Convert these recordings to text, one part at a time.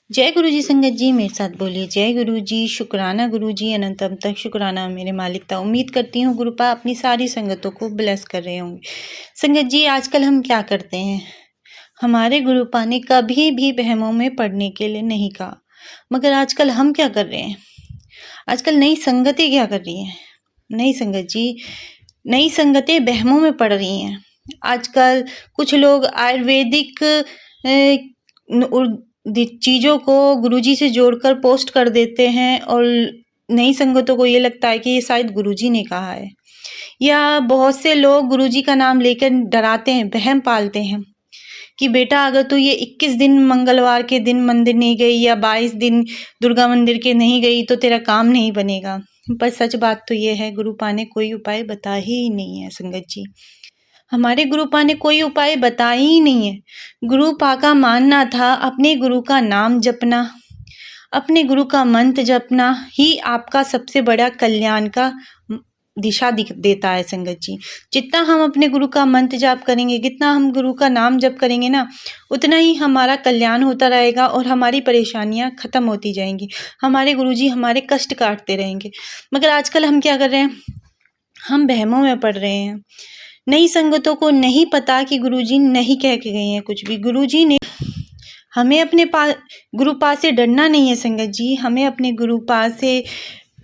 जय गुरु जी संगत जी, मेरे साथ बोलिए जय गुरु जी, शुक्राना गुरु जी, अनंतम तक शुक्राना मेरे मालिकता। उम्मीद करती हूँ गुरुपा अपनी सारी संगतों को ब्लेस कर रहे होंगे। संगत जी, आजकल हम क्या करते हैं, हमारे गुरुपा ने कभी भी वहमों में पड़ने के लिए नहीं कहा, मगर आजकल हम क्या कर रहे हैं, आजकल नई संगतें क्या कर रही हैं। नई संगत जी, नई संगतें वहमों में पड़ रही हैं। आजकल कुछ लोग आयुर्वेदिक चीज़ों को गुरुजी से जोड़कर पोस्ट कर देते हैं और नई संगतों को ये लगता है कि ये शायद गुरुजी ने कहा है। या बहुत से लोग गुरुजी का नाम लेकर डराते हैं, वहम पालते हैं कि बेटा अगर तू ये 21 दिन मंगलवार के दिन मंदिर नहीं गई या 22 दिन दुर्गा मंदिर के नहीं गई तो तेरा काम नहीं बनेगा। पर सच बात तो ये है, गुरुपा ने कोई उपाय बताया ही नहीं है संगत जी। हमारे गुरुपा ने कोई उपाय बताया ही नहीं है। गुरुपा का मानना था अपने गुरु का नाम जपना, अपने गुरु का मंत्र जपना ही आपका सबसे बड़ा कल्याण का दिशा देता है संगत जी। जितना हम अपने गुरु का मंत्र जाप करेंगे, जितना हम गुरु का नाम जप करेंगे ना, उतना ही हमारा कल्याण होता रहेगा और हमारी परेशानियां खत्म होती जाएंगी। हमारे गुरुजी हमारे कष्ट काटते रहेंगे। मगर आजकल हम क्या कर रहे हैं, हम वहमों में पड़ रहे हैं। नई संगतों को नहीं पता कि गुरुजी नहीं कह के गए हैं कुछ भी। गुरुजी ने हमें अपने गुरुपा से डरना नहीं है संगत जी। हमें अपने गुरुपा से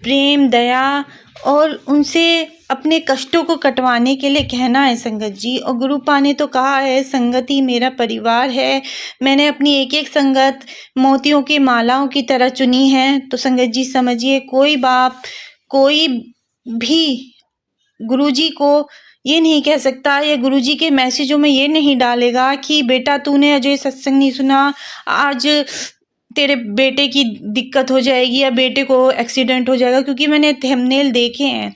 प्रेम, दया और उनसे अपने कष्टों को कटवाने के लिए कहना है संगत जी। और गुरुपा ने तो कहा है, संगत ही मेरा परिवार है। मैंने अपनी एक एक संगत मोतियों की मालाओं की तरह चुनी है। तो संगत जी समझिए, कोई बाप कोई भी गुरुजी को ये नहीं कह सकता या गुरुजी के मैसेजों में ये नहीं डालेगा कि बेटा तूने अजय सत्संग नहीं सुना, आज तेरे बेटे की दिक्कत हो जाएगी या बेटे को एक्सीडेंट हो जाएगा। क्योंकि मैंने थंबनेल देखे हैं,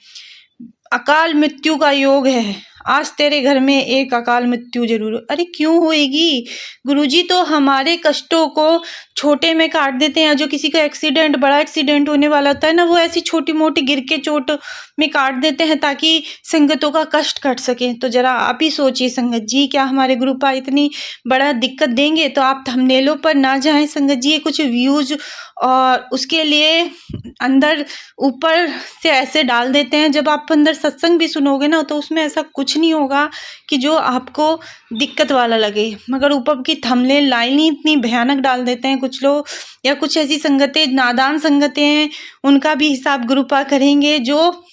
अकाल मृत्यु का योग है, आज तेरे घर में एक अकाल मृत्यु जरूर। अरे क्यों होएगी, गुरुजी तो हमारे कष्टों को छोटे में काट देते हैं। जो किसी का एक्सीडेंट, बड़ा एक्सीडेंट होने वाला होता है ना, वो ऐसी छोटी मोटी गिर के चोट में काट देते हैं ताकि संगतों का कष्ट कट सके। तो जरा आप ही सोचिए संगत जी, क्या हमारे गुरुपा इतनी बड़ा दिक्कत देंगे? तो आप थंबनेलों पर ना जाएं संगत जी, कुछ व्यूज और उसके लिए अंदर ऊपर से ऐसे डाल देते हैं। जब आप अंदर सत्संग भी सुनोगे ना, तो उसमें ऐसा कुछ नहीं होगा कि जो आपको दिक्कत वाला लगे, मगर ऊपर की थंबनेल लाइन ही इतनी भयानक डाल देते हैं कुछ लोग। या कुछ ऐसी संगतें, नादान संगतें हैं, उनका भी हिसाब गुरुपा करेंगे, जो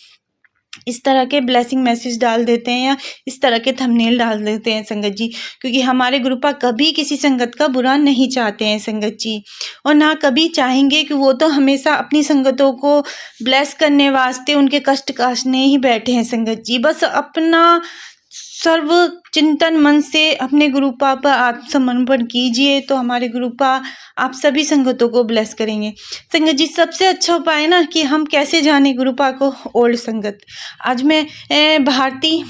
इस तरह के ब्लेसिंग मैसेज डाल देते हैं या इस तरह के थंबनेल डाल देते हैं संगत जी। क्योंकि हमारे गुरुपा कभी किसी संगत का बुरा नहीं चाहते हैं संगत जी, और ना कभी चाहेंगे। कि वो तो हमेशा अपनी संगतों को ब्लेस करने वास्ते उनके कष्ट काटने ही बैठे हैं संगत जी। बस अपना सर्व चिंतन मन से अपने गुरुपा पर आत्मसमर्पण कीजिए, तो हमारे गुरुपा आप सभी संगतों को ब्लेस करेंगे संगत जी। सबसे अच्छा उपाय ना कि हम कैसे जाने गुरुपा को, ओल्ड संगत। आज मैं भारती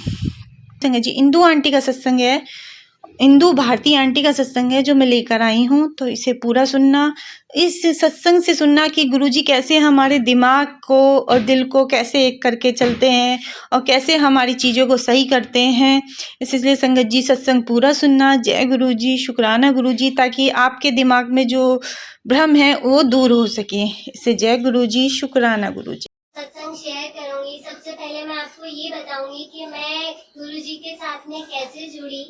संगत जी, इंदू आंटी का सत्संग है, इंदू भारती आंटी का सत्संग है जो मैं लेकर आई हूँ। तो इसे पूरा सुनना, इस सत्संग से सुनना कि गुरुजी कैसे हमारे दिमाग को और दिल को कैसे एक करके चलते हैं और कैसे हमारी चीज़ों को सही करते हैं। इसलिए संगत जी सत्संग पूरा सुनना। जय गुरु जी, शुक्राना गुरु जी, ताकि आपके दिमाग में जो भ्रम है वो दूर हो सके। इसे जय गुरु जी, शुक्राना गुरु जी। सत्संग शेयर करूंगी। सबसे पहले मैं आपको ये बताऊंगी कि मैं गुरुजी के साथ में कैसे जुड़ी,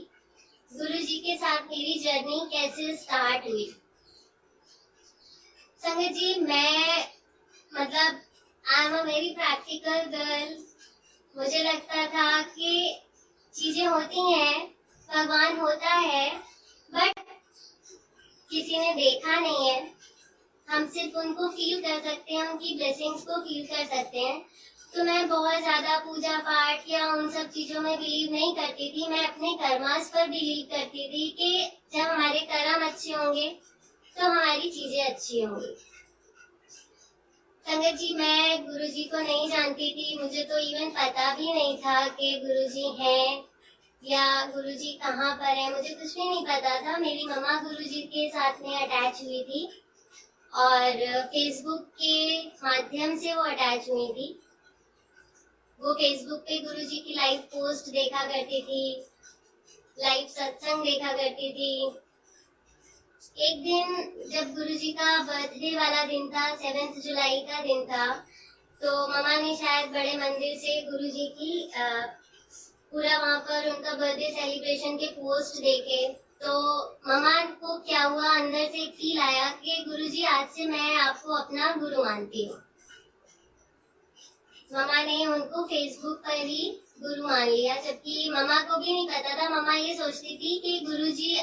गुरुजी के साथ मेरी जर्नी कैसे स्टार्ट हुई। संगत जी, मैं मतलब I am a very practical girl. मुझे लगता था कि चीजें होती हैं, भगवान होता है, बट किसी ने देखा नहीं है। हम सिर्फ उनको फील कर सकते हैं, उनकी ब्लेसिंग्स को फील कर सकते हैं। तो मैं बहुत ज्यादा पूजा पाठ या उन सब चीजों में बिलीव नहीं करती थी। मैं अपने कर्मास पर बिलीव करती थी कि जब हमारे कर्म अच्छे होंगे तो हमारी चीजें अच्छी होंगी। संगत जी, मैं गुरुजी को नहीं जानती थी। मुझे तो इवन पता भी नहीं था कि गुरुजी हैं या गुरुजी कहाँ पर है, मुझे कुछ भी नहीं पता था। मेरी मम्मा गुरुजी के साथ में अटैच हुई थी और फेसबुक के माध्यम से वो अटैच हुई थी। वो फेसबुक पे गुरुजी की लाइव पोस्ट देखा करती थी, लाइव सत्संग देखा करती थी। एक दिन जब गुरुजी का बर्थडे वाला दिन था, 7 जुलाई का दिन था, तो मम्मा ने शायद बड़े मंदिर से गुरुजी की पूरा वहाँ पर उनका बर्थडे सेलिब्रेशन के पोस्ट देखे। तो मम्मा को क्या हुआ, अंदर से एक फील आया कि गुरुजी आज से मैं आपको अपना गुरु मानती हूँ। मम्मा ने उनको फेसबुक पर ही गुरु मान लिया, जबकि मम्मा को भी नहीं पता था। मम्मा ये सोचती थी कि गुरुजी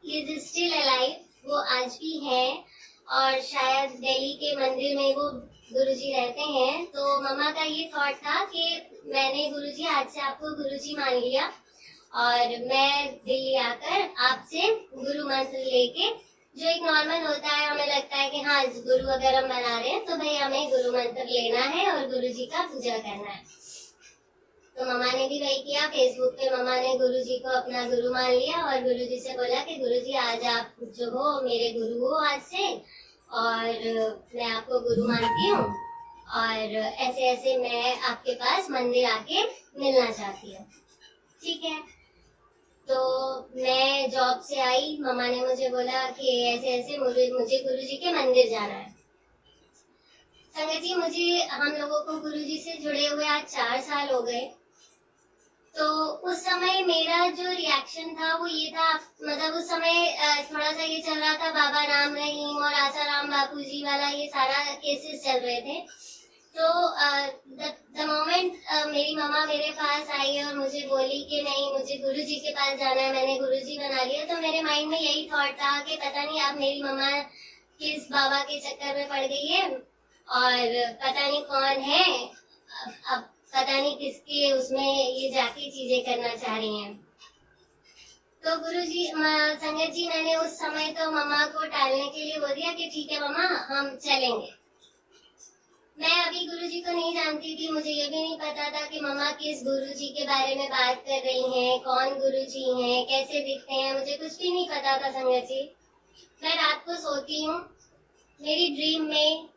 इज स्टिल अलाइव, वो आज भी हैं और शायद दिल्ली के मंदिर में वो गुरुजी रहते हैं। तो मम्मा का ये थॉट था कि मैंने गुरुजी आज से आपको गुरुजी मान लिया और मैं दिल्ली आकर आपसे गुरु मंत्र लेके, जो एक नॉर्मल होता है, हमें लगता है कि हाँ गुरु अगर हम बना रहे हैं तो भाई हमें गुरु मंत्र लेना है और गुरुजी का पूजा करना है। तो मम्मा ने भी वही किया। फेसबुक पे मम्मा ने गुरुजी को अपना गुरु मान लिया और गुरुजी से बोला कि गुरुजी आज आप जो हो मेरे गुरु हो आज से, और मैं आपको गुरु मानती हूँ और ऐसे ऐसे मैं आपके पास मंदिर आके मिलना चाहती हूँ। ठीक है। तो मैं जॉब से आई, मम्मा ने मुझे बोला कि ऐसे ऐसे मुझे गुरुजी के मंदिर जाना है। संगत जी, मुझे हम लोगों को गुरुजी से जुड़े हुए आज 4 साल हो गए। तो उस समय मेरा जो रिएक्शन था वो ये था, मतलब उस समय थोड़ा सा ये चल रहा था बाबा राम रहीम और आसाराम बापूजी वाला, ये सारा केसेस चल रहे थे। तो द मोमेंट मेरी मम्मा मेरे पास आई और मुझे बोली कि नहीं मुझे गुरुजी के पास जाना है, मैंने गुरुजी बना लिया, तो मेरे माइंड में यही थॉट था कि पता नहीं अब मेरी मम्मा किस बाबा के चक्कर में पड़ गई है और पता नहीं कौन है, अब पता नहीं किसके उसमें ये जाके चीजें करना चाह रही हैं। तो गुरुजी संगत जी, मैंने उस समय तो मम्मा को टालने के लिए बोल दिया कि ठीक है मम्मा हम चलेंगे। मैं अभी गुरुजी को नहीं जानती थी, मुझे ये भी नहीं पता था कि मम्मा किस गुरुजी के बारे में बात कर रही हैं, कौन गुरुजी हैं, कैसे दिखते हैं, मुझे कुछ भी नहीं पता था संगत जी। मैं रात को सोती हूँ, मेरी ड्रीम में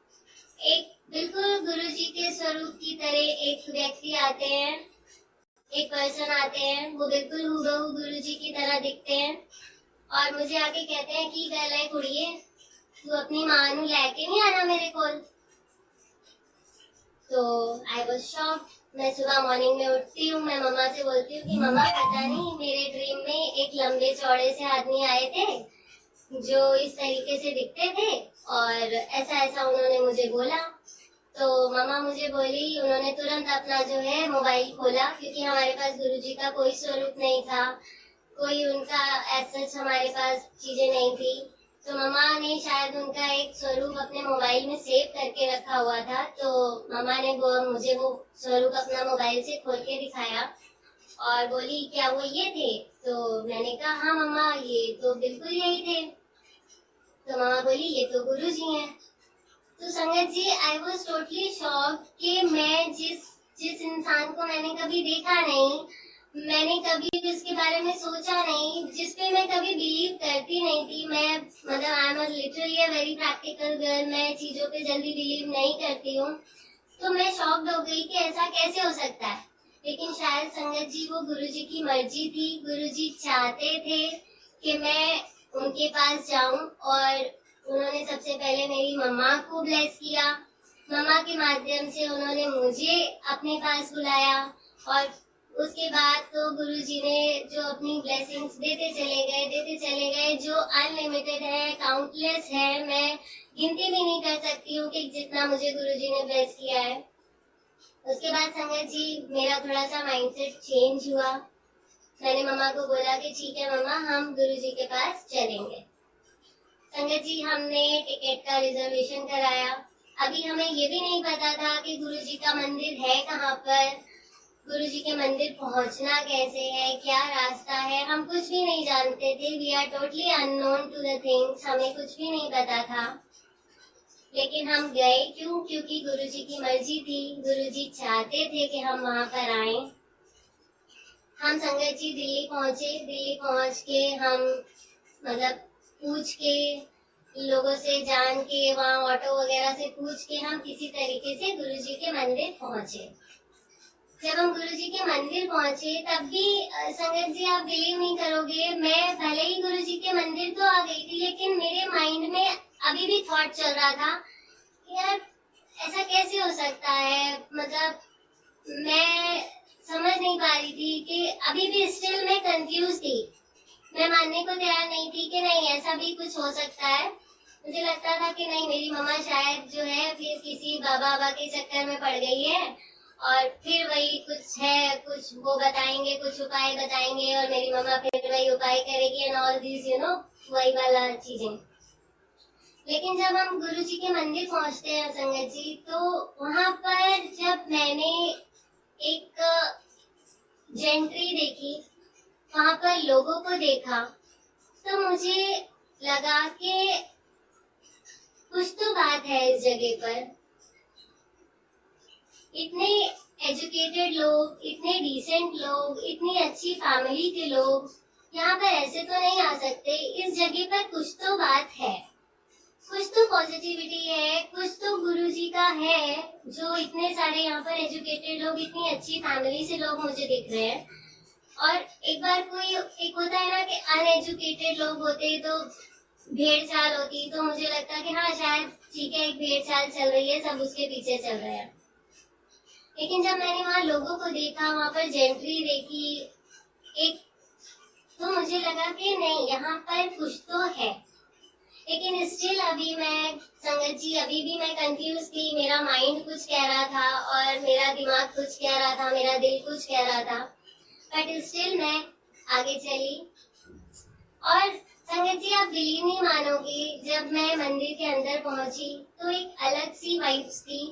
एक बिल्कुल गुरुजी के स्वरूप की तरह एक व्यक्ति आते हैं, एक पर्सन आते हैं, वो बिल्कुल हूबहू गुरुजी की तरह दिखते हैं और मुझे आके कहते हैं की गल है कुड़िए, तू अपनी मां नू लेके नहीं आना मेरे कोल। तो आई वॉज शॉक्ड। मैं सुबह मॉर्निंग में उठती हूँ, मैं मम्मा से बोलती हूँ कि मम्मा पता नहीं मेरे ड्रीम में एक लंबे चौड़े से आदमी आए थे जो इस तरीके से दिखते थे और ऐसा ऐसा उन्होंने मुझे बोला। तो मम्मा मुझे बोली, उन्होंने तुरंत अपना जो है मोबाइल खोला, क्योंकि हमारे पास गुरुजी का कोई स्वरूप नहीं था, कोई उनका ऐसा हमारे पास चीजें नहीं थी। तो मम्मा ने शायद उनका एक स्वरूप अपने मोबाइल में सेव करके रखा हुआ था। तो मम्मा ने मुझे वो स्वरूप अपना मोबाइल से खोल के दिखाया और बोली क्या वो ये थे? तो मैंने कहा हाँ मम्मा ये तो बिल्कुल यही थे। तो मम्मा बोली ये तो गुरुजी हैं। तो संगत जी, आई वॉज टोटली शॉक्ड कि मैं जिस इंसान को मैंने कभी देखा नहीं, मैंने कभी उसके बारे में सोचा नहीं, जिस पे मैं कभी बिलीव करती नहीं थी, मैं मतलब I am literally a very practical girl, मैं चीजों पे जल्दी बिलीव नहीं करती हूँ। तो मैं शॉक्ड हो गई कि ऐसा कैसे हो सकता है। लेकिन शायद संगत जी वो गुरुजी की मर्जी थी, गुरुजी चाहते थे कि मैं उनके पास जाऊं और उन्होंने सबसे पहले मेरी मम्मा को ब्लेस किया, मम्मा के माध्यम से उन्होंने मुझे अपने पास बुलाया और उसके बाद तो गुरुजी ने जो अपनी ब्लेसिंग्स देते चले गए, जो अनलिमिटेड है, काउंटलेस है, मैं गिनती भी नहीं कर सकती हूँ कि जितना मुझे गुरुजी ने ब्लेस किया है। उसके बाद संगत जी मेरा थोड़ा सा माइंडसेट चेंज हुआ। मैंने मम्मा को बोला कि ठीक है मम्मा हम गुरुजी के पास चलेंगे। संगत जी हमने टिकट का रिजर्वेशन कराया। अभी हमें ये भी नहीं पता था कि गुरुजी का मंदिर है कहाँ पर, गुरुजी के मंदिर पहुँचना कैसे है, क्या रास्ता है, हम कुछ भी नहीं जानते थे। We are totally unknown to the things, हमें कुछ भी नहीं पता था। लेकिन हम गए क्यों? क्योंकि गुरुजी की मर्जी थी, गुरुजी चाहते थे कि हम वहाँ पर आए। हम संगत जी दिल्ली पहुँचे। दिल्ली पहुँच के हम मतलब पूछ के लोगों से जान के, वहाँ ऑटो वगैरह से पूछ के हम किसी तरीके से गुरुजी के मंदिर पहुँचे। जब हम गुरुजी के मंदिर पहुंचे तब भी संगत जी आप बिलीव नहीं करोगे, मैं भले ही गुरुजी के मंदिर तो आ गई थी लेकिन मेरे माइंड में अभी भी थॉट चल रहा था यार ऐसा कैसे हो सकता है। मतलब मैं समझ नहीं पा रही थी कि अभी भी स्टिल मैं कंफ्यूज थी। मैं मानने को तैयार नहीं थी कि नहीं ऐसा भी कुछ हो सकता है। मुझे लगता था कि नहीं मेरी मम्मा शायद जो है फिर किसी बाबा के चक्कर में पड़ गई है और फिर वही कुछ है, कुछ वो बताएंगे, कुछ उपाय बताएंगे और मेरी मम्मा फिर वही उपाय करेगी एंड ऑल दिस वही वाला चीजें। लेकिन जब हम गुरु जी के मंदिर पहुंचते हैं संगत जी, तो वहां पर जब मैंने एक जेंट्री देखी, वहां पर लोगों को देखा, तो मुझे लगा कि कुछ तो बात है इस जगह पर। इतने एजुकेटेड लोग, इतने डिसेंट लोग, इतनी अच्छी फैमिली के लोग यहाँ पर ऐसे तो नहीं आ सकते। इस जगह पर कुछ तो बात है, कुछ तो पॉजिटिविटी है, कुछ तो गुरुजी का है जो इतने सारे यहाँ पर एजुकेटेड लोग, इतनी अच्छी फैमिली से लोग मुझे दिख रहे हैं। और एक बार कोई एक होता है ना कि अनएजुकेटेड लोग होते तो भेड़ चाल होती, तो मुझे लगता कि हाँ शायद ठीक है एक भेड़ चाल चल रही है, सब उसके पीछे चल रहे हैं। लेकिन जब मैंने वहाँ लोगों को देखा, वहाँ पर जेंट्री देखी एक, तो मुझे लगा कि नहीं यहाँ पर कुछ तो है। लेकिन स्टिल अभी मैं संगत जी अभी भी मैं कंफ्यूज थी। मेरा माइंड कुछ कह रहा था और मेरा दिमाग कुछ कह रहा था, मेरा दिल कुछ कह रहा था, बट स्टिल मैं आगे चली। और संगत जी आप बिलीव नहीं मानोगे, जब मैं मंदिर के अंदर पहुंची तो एक अलग सी वाइब्स थी,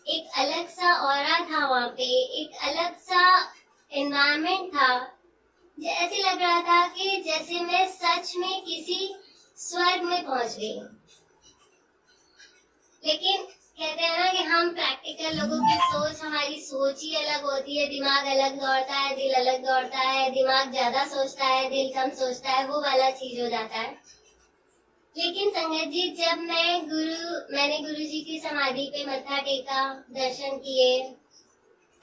एक अलग सा ऑरा था वहाँ पे, एक अलग सा एनवायरनमेंट था। ऐसे लग रहा था कि जैसे मैं सच में किसी स्वर्ग में पहुंच गई हूँ। लेकिन कहते हैं ना कि हम प्रैक्टिकल लोगों की सोच, हमारी सोच ही अलग होती है। दिमाग अलग दौड़ता है, दिल अलग दौड़ता है, दिमाग ज्यादा सोचता है, दिल कम सोचता है, वो वाला चीज हो जाता है। लेकिन संगत जी जब मैंने गुरु जी की समाधि पे मत्था टेका, दर्शन किए,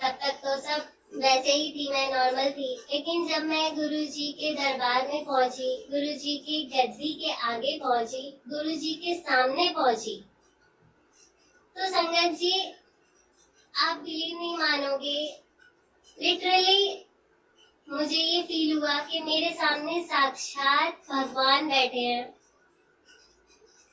तब तक तो सब वैसे ही थी, मैं नॉर्मल थी। लेकिन जब मैं गुरु जी के दरबार में पहुंची, गुरु जी की गद्दी के आगे पहुंची, गुरु जी के सामने पहुंची, तो संगत जी आप बिलीव नहीं मानोगे, लिटरली मुझे ये फील हुआ कि मेरे सामने साक्षात भगवान बैठे हैं।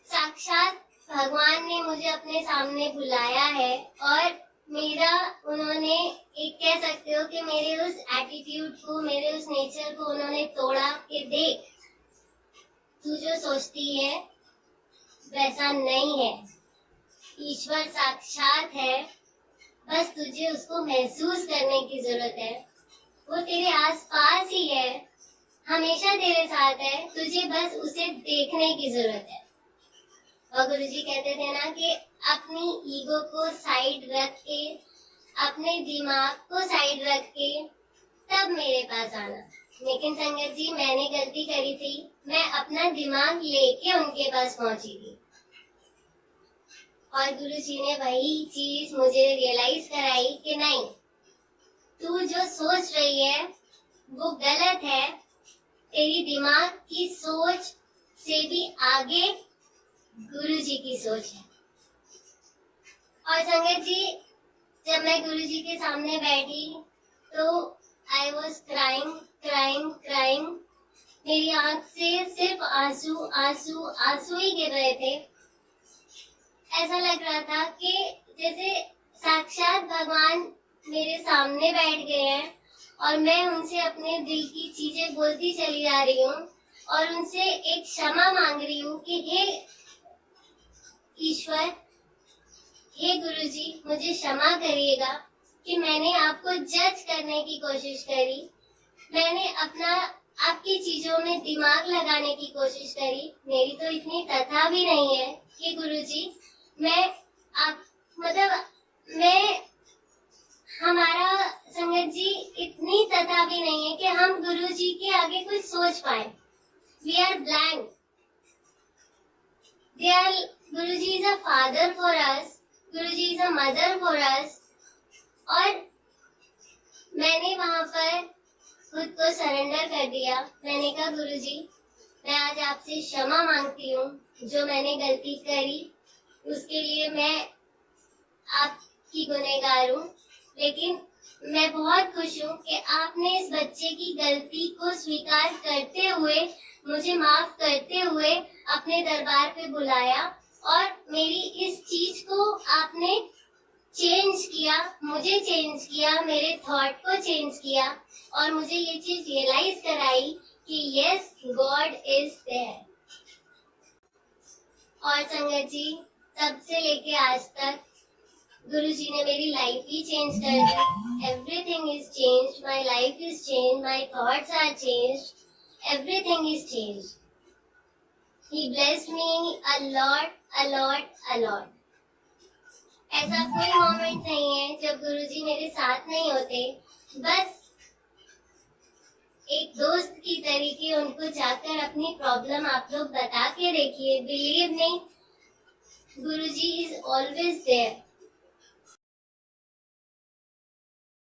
साक्षात भगवान ने मुझे अपने सामने बुलाया है और मेरा उन्होंने एक कह सकते हो कि मेरे उस एटीट्यूड को, मेरे उस नेचर को उन्होंने तोड़ा कि देख तू जो सोचती है वैसा नहीं है, ईश्वर साक्षात है, बस तुझे उसको महसूस करने की जरूरत है। वो तेरे आसपास ही है, हमेशा तेरे साथ है, तुझे बस उसे देखने की जरूरत है। और गुरुजी कहते थे ना कि अपनी ईगो को साइड रख के, अपने दिमाग को साइड रख के तब मेरे पास आना। लेकिन संगत जी मैंने गलती करी थी, मैं अपना दिमाग लेके उनके पास पहुंची थी और गुरुजी ने वही चीज मुझे रियलाइज कराई कि नहीं, तू जो सोच रही है वो गलत है, तेरी दिमाग की सोच से भी आगे गुरुजी की सोच है। और संगत जी जब मैं गुरुजी के सामने बैठी तो I was crying crying crying, मेरी आंख से सिर्फ आंसू आंसू आंसू ही गिर रहे थे। ऐसा लग रहा था कि जैसे साक्षात भगवान मेरे सामने बैठ गए हैं और मैं उनसे अपने दिल की चीजें बोलती चली जा रही हूँ और उनसे एक क्षमा मांग रही हूँ कि हे ईश्वर, हे गुरुजी, मुझे क्षमा करिएगा कि मैंने आपको जज करने की कोशिश करी, मैंने अपना आपकी चीजों में दिमाग लगाने की कोशिश करी। मेरी तो इतनी तथा भी नहीं है कि गुरुजी हमारा संगत जी इतनी तथा भी नहीं है कि हम गुरुजी के आगे कुछ सोच पाए। We are blank. Guruji is a father for us, Guruji is a mother for us, और मैंने वहां पर खुद को सरेंडर कर दिया। मैंने कहा गुरुजी, मैं आज आपसे क्षमा मांगती हूँ, जो मैंने गलती करी उसके लिए मैं आपकी गुनहगार हूँ। लेकिन मैं बहुत खुश हूँ कि आपने इस बच्चे की गलती को स्वीकार करते हुए, मुझे माफ करते हुए अपने दरबार पे बुलाया और मेरी इस चीज को आपने चेंज किया, मुझे चेंज किया, मेरे थॉट को चेंज किया और मुझे ये चीज रियलाइज कराई कि यस, गॉड इज देयर। और संगत जी, तब से लेके आज तक गुरुजी ने मेरी लाइफ ही चेंज कर दी। Everything is changed, my life is changed, my thoughts are changed, everything is changed. He blessed me a lot, a lot, a lot. ऐसा कोई मोमेंट नहीं है जब गुरुजी मेरे साथ नहीं होते। बस एक दोस्त की तरीके उनको जाकर अपनी प्रॉब्लम आप लोग बता के देखिए। Believe me, Guruji is always there.